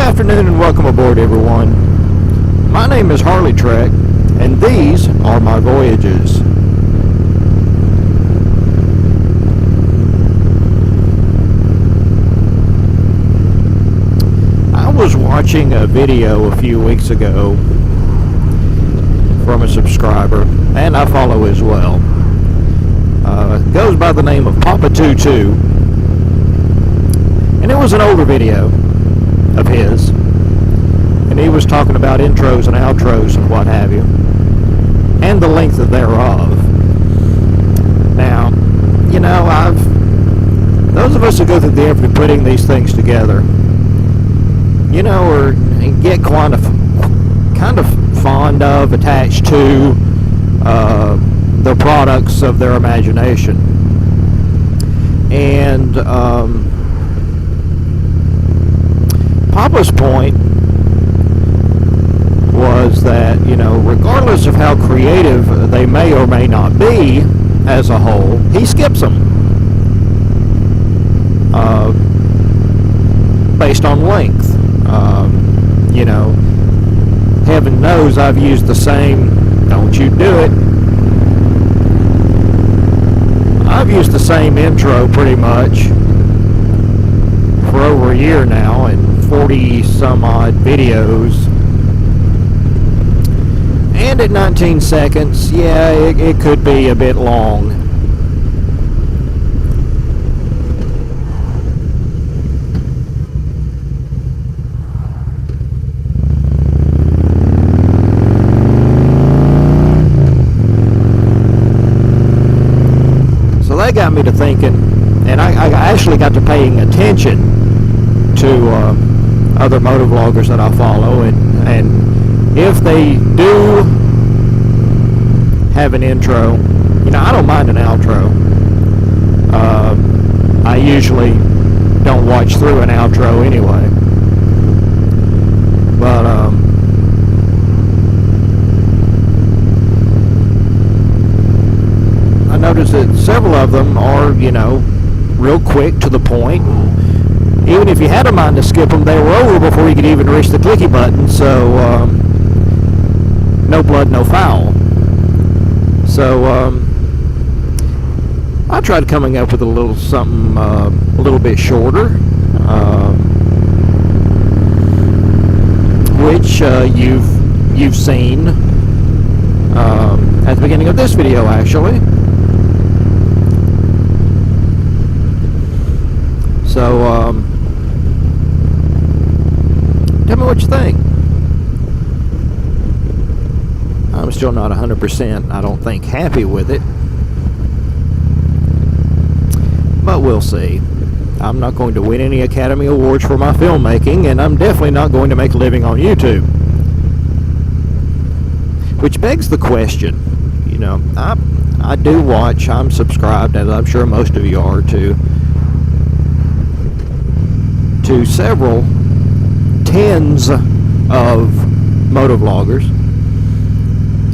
afternoon and welcome aboard, everyone. My name is HarleyTrek, and these are my voyages. I was watching a video a few weeks ago from a subscriber, and I follow as well. It goes by the name of Papa22, and it was an older video of his, and he was talking about intros and outros and what have you, and the length thereof. Now, you know, those of us who go through the effort of putting these things together, you know, or get kind of fond of, attached to the products of their imagination. And Papa's point was that, you know, regardless of how creative they may or may not be as a whole, he skips them based on length. You know, heaven knows I've used the same, don't you do it. I've used the same intro pretty much for over a year now and 40 some odd videos. And at 19 seconds, yeah, it could be a bit long. That got me to thinking, and I actually got to paying attention to other motovloggers that I follow, and if they do have an intro, you know, I don't mind an outro. I usually don't watch through an outro anyway, but I noticed that several of them are, you know, real quick to the point. Even if you had a mind to skip them, they were over before you could even reach the clicky button. So no blood, no foul. So I tried coming up with a little something a little bit shorter, which you've seen at the beginning of this video, actually. So, tell me what you think. I'm still not 100%, I don't think, happy with it. But we'll see. I'm not going to win any Academy Awards for my filmmaking, and I'm definitely not going to make a living on YouTube. Which begs the question, you know, I do watch, I'm subscribed, as I'm sure most of you are, to several tens of motovloggers,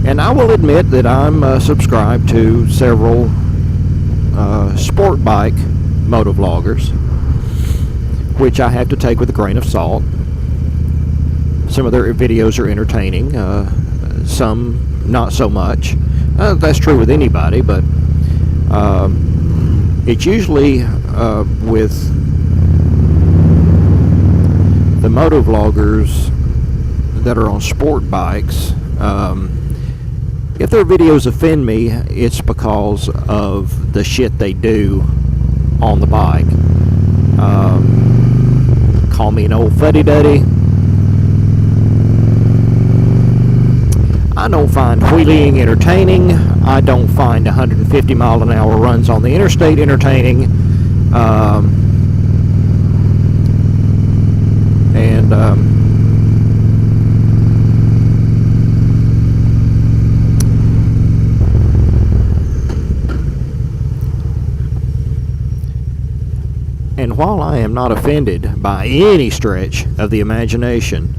and I will admit that I'm subscribed to several sport bike motovloggers, which I have to take with a grain of salt. Some of their videos are entertaining, some not so much. That's true with anybody, but it's usually with the motovloggers that are on sport bikes. If their videos offend me, it's because of the shit they do on the bike. Call me an old fuddy-duddy. I don't find wheeling entertaining. I don't find 150 mile an hour runs on the interstate entertaining. And while I am not offended by any stretch of the imagination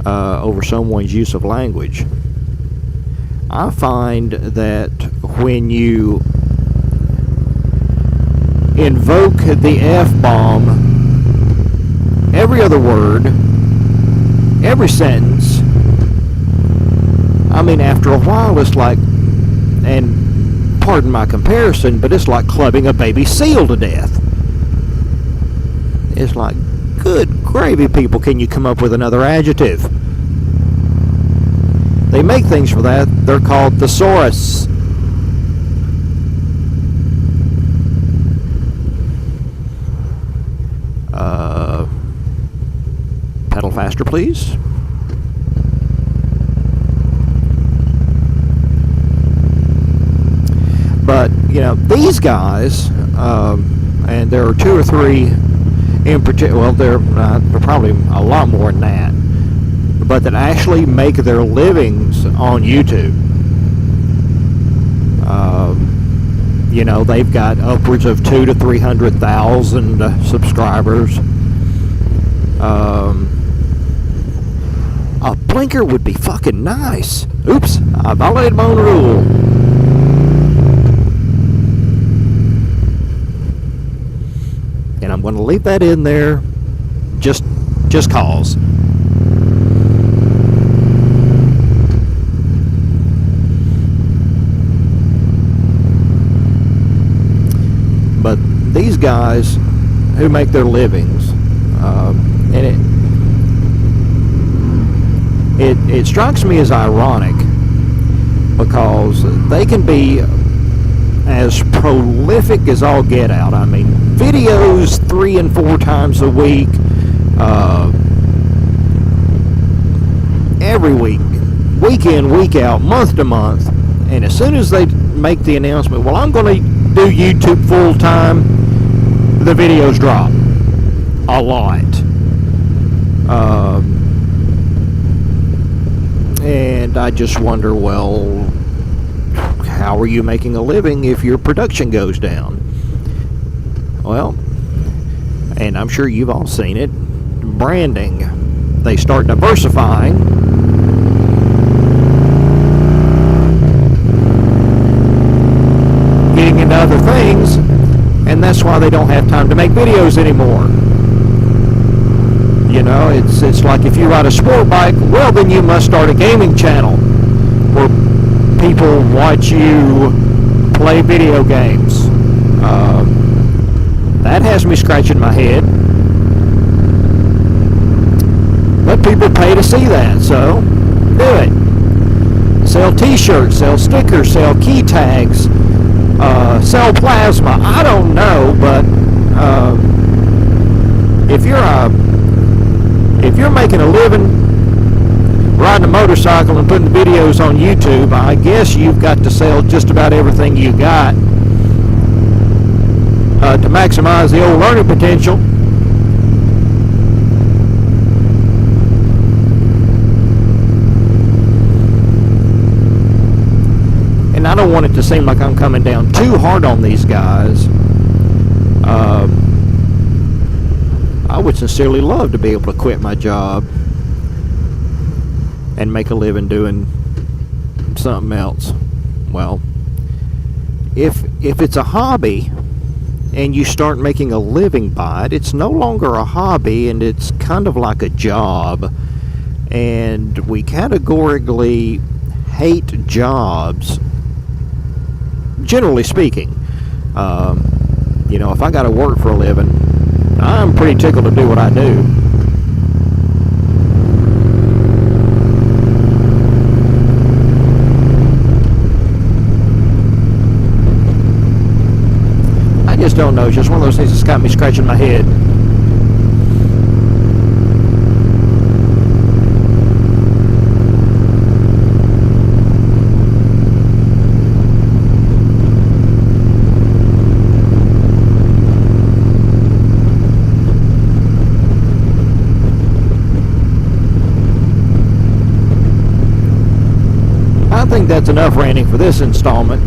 over someone's use of language, I find that when you invoke the F-bomb every other word every sentence. I mean, after a while, it's like, and pardon my comparison, but it's like clubbing a baby seal to death. It's like, good gravy, people, can you come up with another adjective? They make things for that. They're called thesaurus. Pedal faster, please. But, you know, these guys, and there are 2 or 3 in particular, well, there are probably a lot more than that, but that actually make their livings on YouTube. You know, they've got upwards of 200,000 to 300,000 subscribers. A blinker would be fucking nice. Oops, I violated my own rule. And I'm going to leave that in there just cause. But these guys who make their livings, and it strikes me as ironic because they can be as prolific as all get out. I mean, videos 3 and 4 times a week, every week, week in, week out, month to month. And as soon as they make the announcement, well, I'm going to do YouTube full time, the videos drop a lot. And I just wonder, well, how are you making a living if your production goes down? Well, and I'm sure you've all seen it, branding. They start diversifying. Getting into other things, and that's why they don't have time to make videos anymore. You know, it's like if you ride a sport bike, well, then you must start a gaming channel where people watch you play video games. That has me scratching my head. But people pay to see that, so do it. Sell t-shirts, sell stickers, sell key tags, sell plasma. I don't know, but if you're making a living riding a motorcycle and putting videos on YouTube, I guess you've got to sell just about everything you got to maximize the old learning potential. And I don't want it to seem like I'm coming down too hard on these guys. I would sincerely love to be able to quit my job and make a living doing something else. Well, if it's a hobby and you start making a living by it, it's no longer a hobby and it's kind of like a job. And we categorically hate jobs, generally speaking. You know, if I got to work for a living, I'm pretty tickled to do what I do. I just don't know. It's just one of those things that's got me scratching my head. I think that's enough ranting for this installment.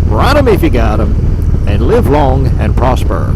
Ride 'em if you got 'em, and live long and prosper.